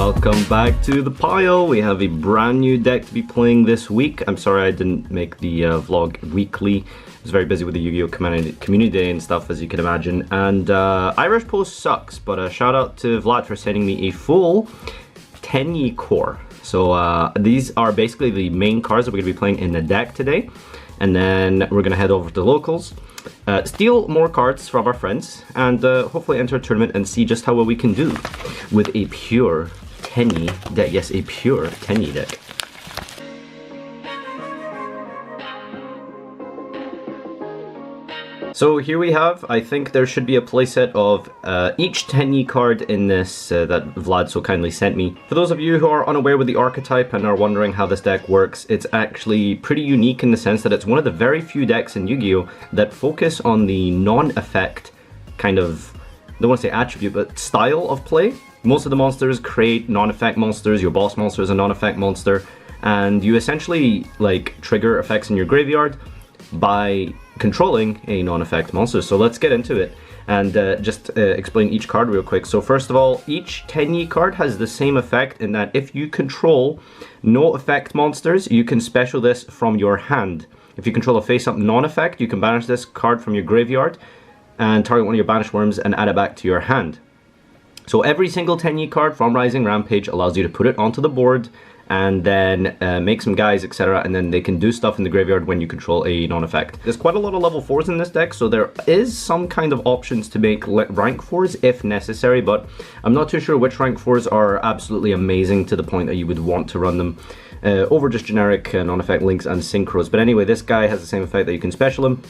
Welcome back to the pile. We have a brand new deck to be playing this week. I'm sorry I didn't make the vlog weekly. I was very busy with the Yu-Gi-Oh! Community Day and stuff, as you can imagine. And Irish Post sucks, but shout out to Vlad for sending me a full Tenyi core. So these are basically the main cards that we're going to be playing in the deck today. And then we're going to head over to locals, steal more cards from our friends, and hopefully enter a tournament and see just how well we can do with a pure Tenyi deck. Yes, a pure Tenyi deck. So here we have, I think there should be a playset of each Tenyi card in this that Vlad so kindly sent me. For those of you who are unaware with the archetype and are wondering how this deck works, it's actually pretty unique in the sense that it's one of the very few decks in Yu-Gi-Oh! That focus on the non-effect kind of, I don't want to say attribute, but style of play. Most of the monsters create non-effect monsters. Your boss monster is a non-effect monster, and you essentially like trigger effects in your graveyard by controlling a non-effect monster. So let's get into it and just explain each card real quick. So first of all, each Tenyi card has the same effect in that if you control no effect monsters, you can special this from your hand. If you control a face-up non-effect, you can banish this card from your graveyard and target one of your banished worms and add it back to your hand. So every single Tenyi card from Rising Rampage allows you to put it onto the board and then make some guys, etc., and then they can do stuff in the graveyard when you control a non-effect. There's quite a lot of level 4s in this deck, so there is some kind of options to make rank 4s if necessary, but I'm not too sure which rank 4s are absolutely amazing to the point that you would want to run them over just generic non-effect links and synchros. But anyway, this guy has the same effect that you can special him,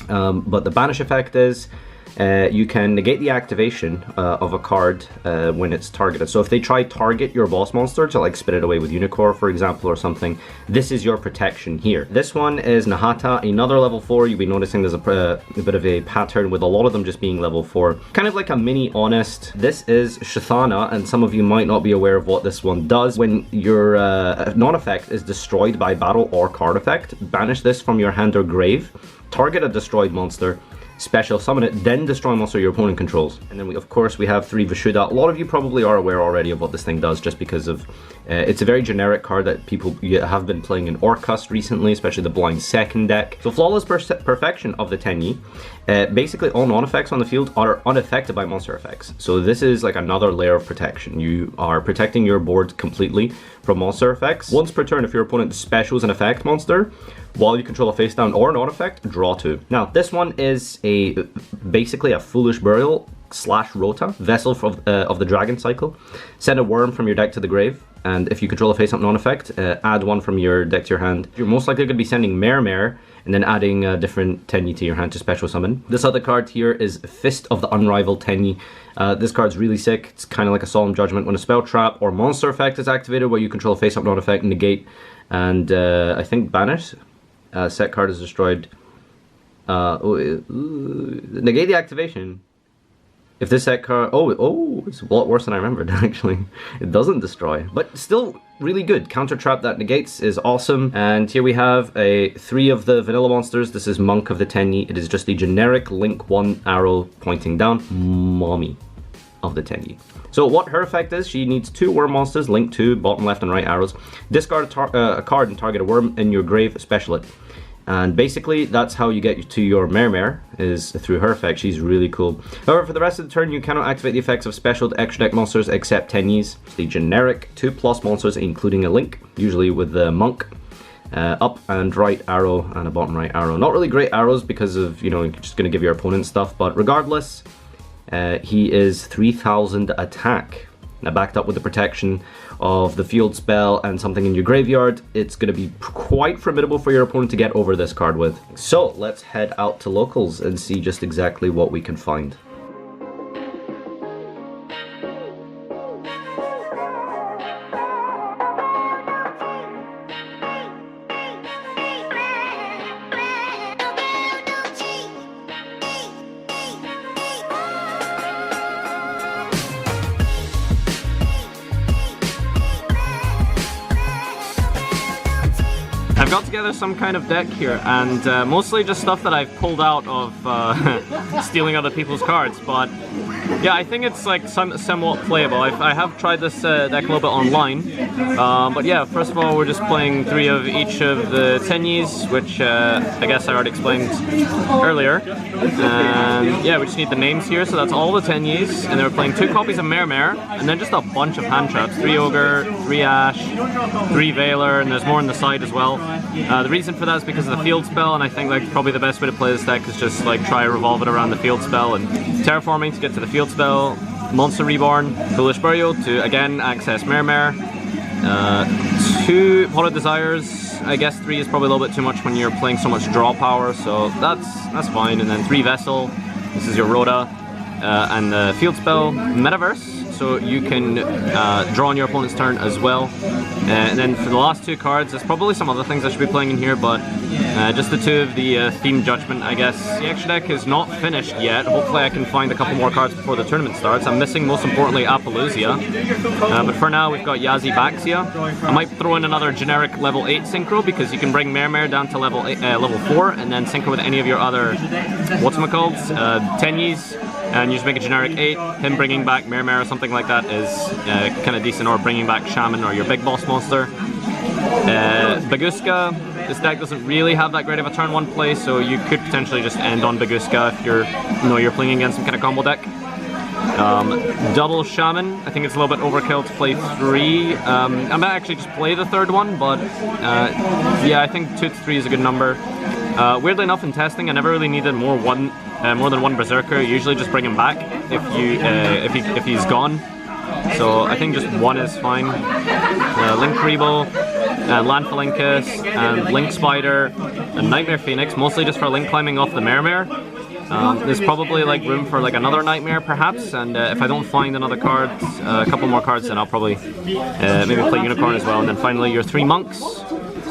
but the banish effect is you can negate the activation of a card when it's targeted. So if they try target your boss monster to like spit it away with Unicorn, for example, or something, this is your protection here. This one is Nahata, another level 4. You'll be noticing there's a bit of a pattern with a lot of them just being level 4. Kind of like a mini Honest. This is Shathana, and some of you might not be aware of what this one does. When your non-effect is destroyed by battle or card effect, banish this from your hand or grave, target a destroyed monster, special summon it, then destroy a monster your opponent controls. And then of course we have 3 Vishuddha. A lot of you probably are aware already of what this thing does just because of it's a very generic card that people have been playing in Orcust recently, especially the Blind Second deck. So flawless perfection of the Tenyi. Basically all non-effects on the field are unaffected by monster effects. So this is like another layer of protection. You are protecting your board completely from monster effects. Once per turn, if your opponent specials an effect monster while you control a face down or non-effect, draw 2. Now this one is basically a Foolish Burial / Rota, Vessel of the Dragon Cycle. Send a worm from your deck to the grave, and if you control a face-up non-effect, add 1 from your deck to your hand. You're most likely going to be sending Mare and then adding a different Tenyi to your hand to special summon. This other card here is Fist of the Unrivaled Tenyi. This card's really sick. It's kind of like a Solemn Judgment. When a spell trap or monster effect is activated where you control a face-up non-effect, negate, and I think banish. Set card is destroyed. Negate the activation. If this set card, it's a lot worse than I remembered actually. It doesn't destroy, but still really good. Counter trap that negates is awesome. And here we have 3 of the vanilla monsters. This is Monk of the Tenyi. It is just a generic link 1 arrow pointing down. Mommy of the Tenyi. So what her effect is, she needs 2 worm monsters, link 2, bottom left and right arrows. Discard a card and target a worm in your grave, special it. And basically, that's how you get to your Mare, is through her effect. She's really cool. However, for the rest of the turn, you cannot activate the effects of special extra deck monsters except Tenyis. The generic 2+ monsters, including a link, usually with the Monk. Up and right arrow and a bottom right arrow. Not really great arrows because of, you're just going to give your opponent stuff, but regardless, he is 3000 attack. Now backed up with the protection of the field spell and something in your graveyard, it's going to be quite formidable for your opponent to get over this card with. So let's head out to locals and see just exactly what we can find. I've got together some kind of deck here, and mostly just stuff that I've pulled out of stealing other people's cards, but Yeah, I think it's like somewhat playable. I have tried this deck a little bit online, but yeah, first of all, we're just playing 3 of each of the Tenyis, which I guess I already explained earlier. And yeah, we just need the names here, so that's all the Tenyis, and then we're playing 2 copies of Mare, and then just a bunch of hand traps, 3 Ogre, 3 Ash, 3 Veiler, and there's more on the side as well. The reason for that is because of the field spell, and I think like probably the best way to play this deck is just like try to revolve it around the field spell and terraforming to get to the field spell, Monster Reborn, Foolish Burial to again access Mare, 2 Pot of Desires. I guess 3 is probably a little bit too much when you're playing so much draw power, so that's fine. And then 3 Vessel. This is your Rhoda, and the field spell Metaverse, so you can draw on your opponent's turn as well. And then for the last 2 cards, there's probably some other things I should be playing in here, but just the 2 of the Theme Judgment, I guess. The extra deck is not finished yet. Hopefully I can find a couple more cards before the tournament starts. I'm missing, most importantly, Apollousia. But for now, we've got Yazi Baxia. I might throw in another generic level 8 Synchro, because you can bring Mare down to level 4, and then Synchro with any of your other, whatchamacallit, Tenyis, and you just make a generic 8. Him bringing back Mare or something like that is kind of decent, or bringing back Shaman or your big boss monster. Baguska, this deck doesn't really have that great of a turn 1 play, so you could potentially just end on Baguska if you're playing against some kind of combo deck. Double Shaman, I think it's a little bit overkill to play 3. I might actually just play the 3rd one, but yeah, I think 2 to 3 is a good number. Weirdly enough, in testing, I never really needed more than one Berserker. You usually just bring him back if he's gone. So I think just 1 is fine. Link Rebo, Land Phalanx, and Link Spider, and Nightmare Phoenix, mostly just for link climbing off the Mare. There's probably like room for like another Nightmare perhaps, and if I don't find another card, a couple more cards, then I'll probably maybe play Unicorn as well. And then finally your 3 monks.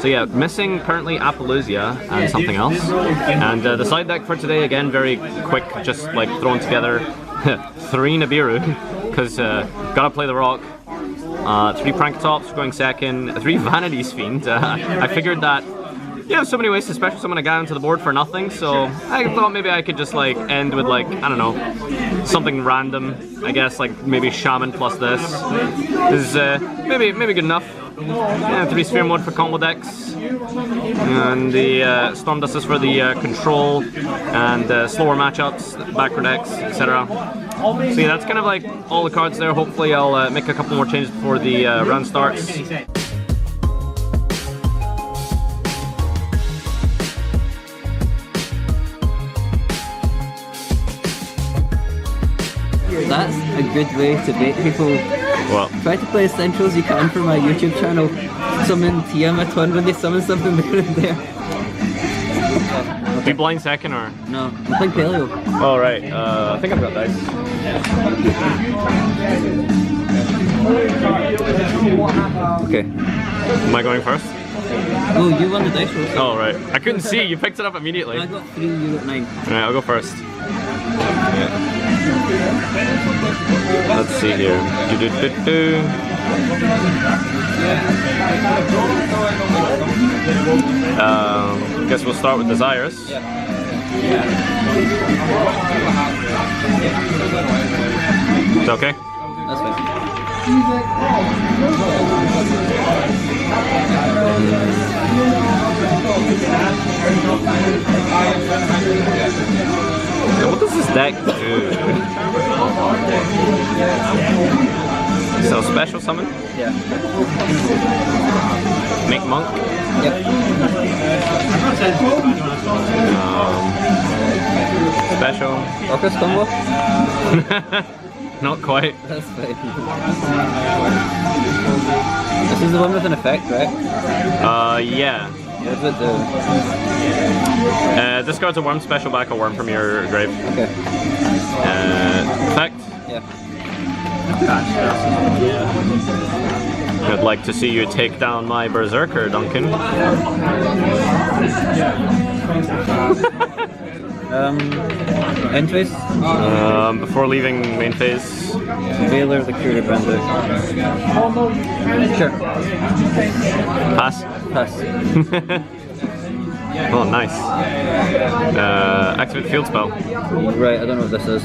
So yeah, missing currently Apollousia and something else. And the side deck for today, again, very quick, just like throwing together 3 Nibiru, because gotta play the rock. 3 Pranktops going second, 3 Vanity's Fiend. I figured that you have so many ways to special summon a guy onto the board for nothing, so I thought maybe I could just like end with like, I don't know, something random. I guess like maybe Shaman plus this is maybe good enough. Yeah, 3 Sphere mode for combo decks, and the Storm Dust is for the control and slower matchups, backer decks, etc. So yeah, that's kind of like all the cards there. Hopefully I'll make a couple more changes before the round starts. That's a good way to bait people. What? Try to play as central as you can for my YouTube channel. Summon Tiamat when they summon something there and there. Be blind second or? No, I'm playing Paleo. Oh right, I think I've got dice. Okay. Am I going first? Oh, you won the dice roll. Oh right, I couldn't see, you picked it up immediately. I got 3, you got 9. Alright, I'll go first. Yeah. Let's see here. Guess we'll start with Desires. It's okay? That's fine. What does this deck do? So special summon? Yeah. Make monk? Yep. Special. Orcus combo? Not quite. That's fine. This is the one with an effect, right? Yeah. What does it do? Discards a worm, special back a worm from your grave. Okay. Effect. Yeah. I'd like to see you take down my Berserker, Duncan. End phase? Before leaving main phase. Veiler, the Curator Bandit. Sure. Pass. Pass. Oh, nice. Activate field spell. Right, I don't know what this is.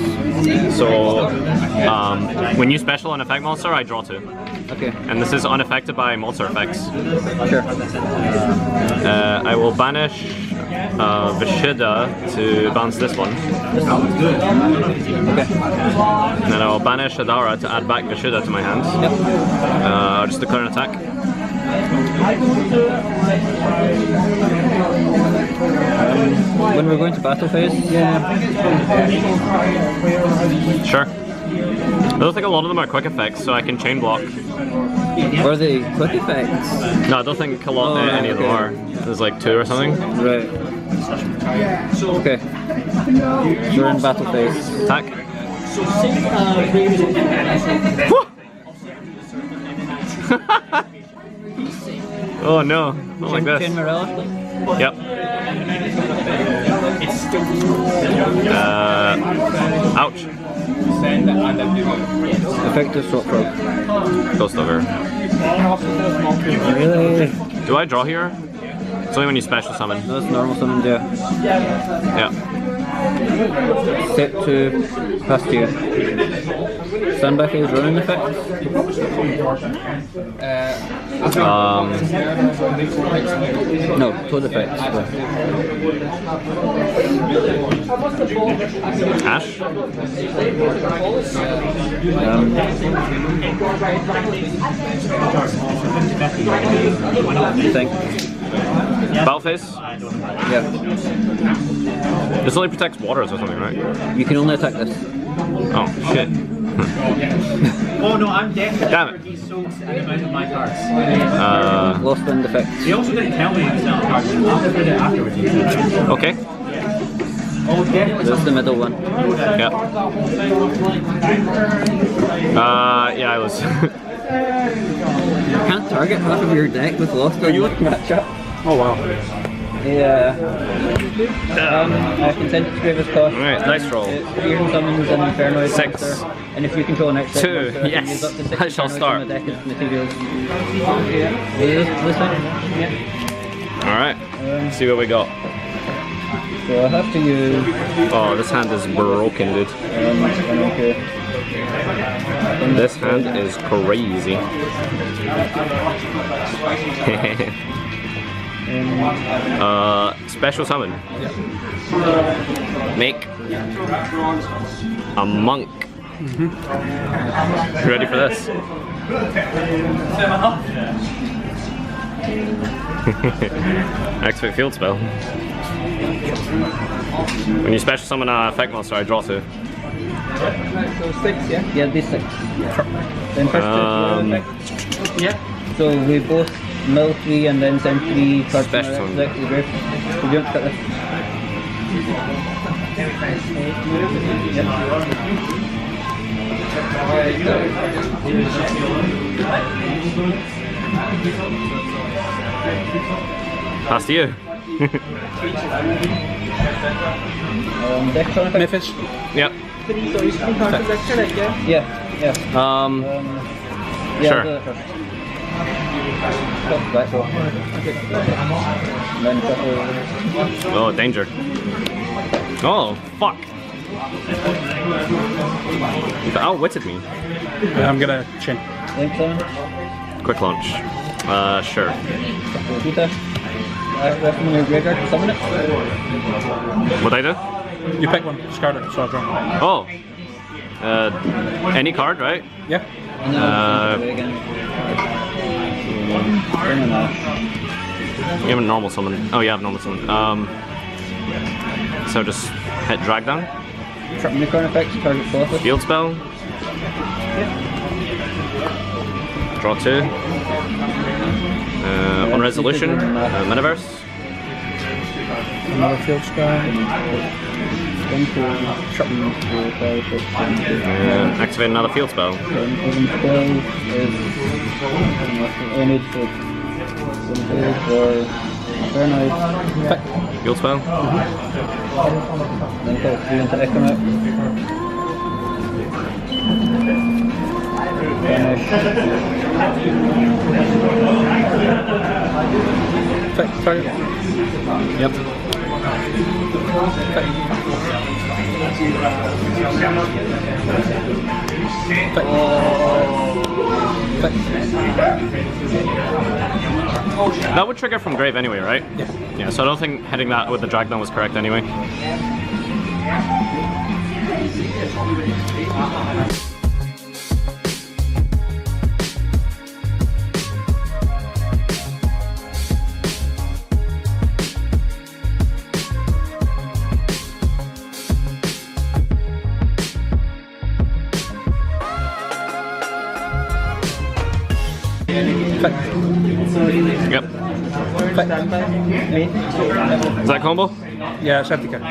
So, when you special an effect monster, I draw 2. Okay. And this is unaffected by monster effects. Sure. I will banish Vishida to bounce this one. Okay. And then I will banish Adara to add back Vishida to my hand. Yep. I'll just declare an attack. When we're going to battle phase, Sure. I don't think a lot of them are quick effects, so I can chain block. or the quick effects. No, I don't think a lot, any of them are. There's like 2 or something. Right. Okay. We're in battle phase. Attack. Oh no, not like this. Chain Morella, please. Yep. Ouch. Effective swap probe. Ghost over. Really? Do I draw here? It's only when you special summon. That's normal summon, yeah. Yeah. Step 2, pass tier. Standby phase running effects. No, toad effects. Ash? Thing. Battle phase? Yeah. This only protects waters or something, right? You can only attack this. Oh, shit. Oh no, I'm definitely Damn it. He sold an amount of my cards. Lost wind effects. He also didn't tell me he was selling cards. I'll read it afterwards. Okay. Oh, definitely. That's the middle one. Yep. Yeah, I was. You can't target half of your deck with Lost Wind matchup. Oh, wow. Yeah. I can send it to Gravis cost. Alright, nice roll. Fusion summons and Infernoid 6. monster. And if you control an extra 2, monster, I can yes. use up to 6 I shall Infernoids start. from the deck as materials. This one? Yeah. Alright. See what we got. So I have to use... Oh, this hand is broken, dude. okay. This hand is crazy. Special summon. Make a monk. You ready for this? Activate field spell. When you special summon a effect monster, I draw 2. So 6, yeah? Yeah, this 6. Then first Yeah. so we both mill 3 and then send 3 cards Special from summon. the deck to the grave. So do you want to cut this? Pass to you. Deck turn effect? Memphis. Yep. Yeah. Yeah, Yeah, sure. I'll do that first. Top back row. And then shuffle. Oh, danger. Oh, fuck. You outwitted me. I'm gonna chin. Link summon. Quick launch. Sure. Shuffle Vita. Rest from your graveyard to summon it. What'd I do? You pick one, discard it, so I'll draw. Oh. Any card, right? Yeah. And then I'll send it away again. Bring in that. You have a normal summon. Oh, you have normal summon. So just hit drag down. Trap unicorn effect, target colossus. Field spell. Draw 2. On resolution, Metaverse. Another field sky. Activate another field spell. Field spell. Then call 3 into Economic. Finish. Target. Yep. That would trigger from grave anyway, right? Yeah. Yeah, so I don't think hitting that with the drag down was correct anyway. Yep. Is that combo? Yeah, safety card.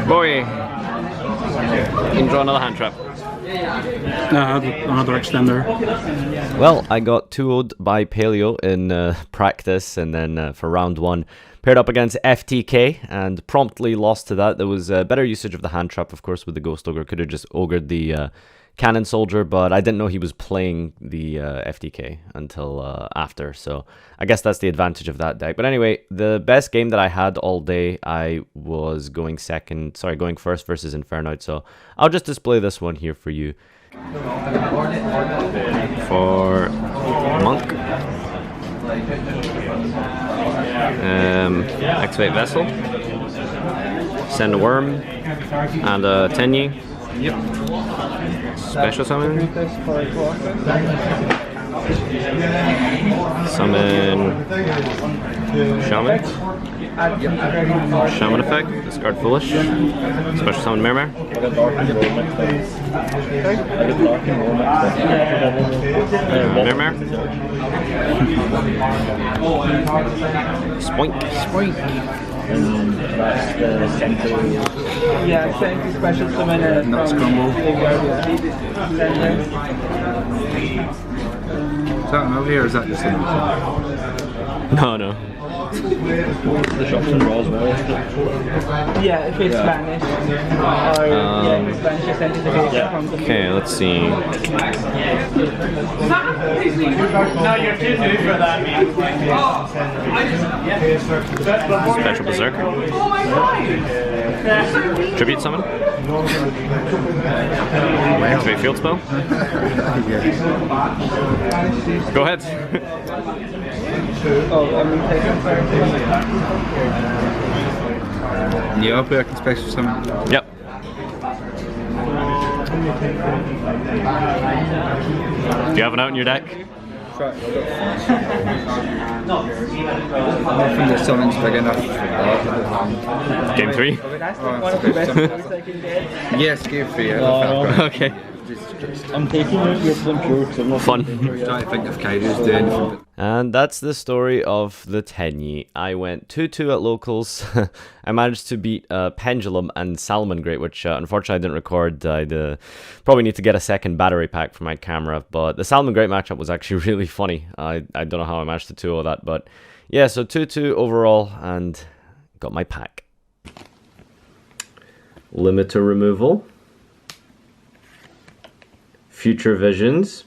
Boy. You can draw another hand trap. Another extender. Well, I got 2-0'd by Paleo in practice, and then for round 1, paired up against FTK, and promptly lost to that. There was better usage of the hand trap, of course, with the Ghost Ogre. Could have just ogred the Cannon Soldier, but I didn't know he was playing the FTK until after, so I guess that's the advantage of that deck. But anyway, the best game that I had all day, I was going first versus Infernoid, so I'll just display this one here for you. For Monk, activate Vessel, send a Worm, and a Tenyi. Yep. Special summon. Summon Shaman. Shaman effect. Discard Foolish. Special summon Mirror. Mirror. Spoink. Spoink. That's the center. Yeah, same special summon. Nuts crumble. Is that an over here or is that just an No. The shops and draws well. Yeah, if it's Spanish. Or if it's Spanish, just send it to Okay, let's see. No, you're too new for that, man. Special Berserker. Tribute summon. Activate field spell. Go ahead. Yeah, I'll play a special summon. Yep. Do you have it out in your deck? I think the summon's big enough. Game 3? Yes, game 3. Okay. I'm taking it, yes, I'm sure. Fun. Trying to think if Kaiju's doing anything. And that's the story of the Tenyi. I went 2-2 at locals. I managed to beat Pendulum and Salmon Great, which unfortunately I didn't record. I'd probably need to get a second battery pack for my camera, but the Salmon Great matchup was actually really funny. I don't know how I managed to 2-0 that, but yeah, so 2-2 overall, and got my pack. Limiter removal. Future Visions.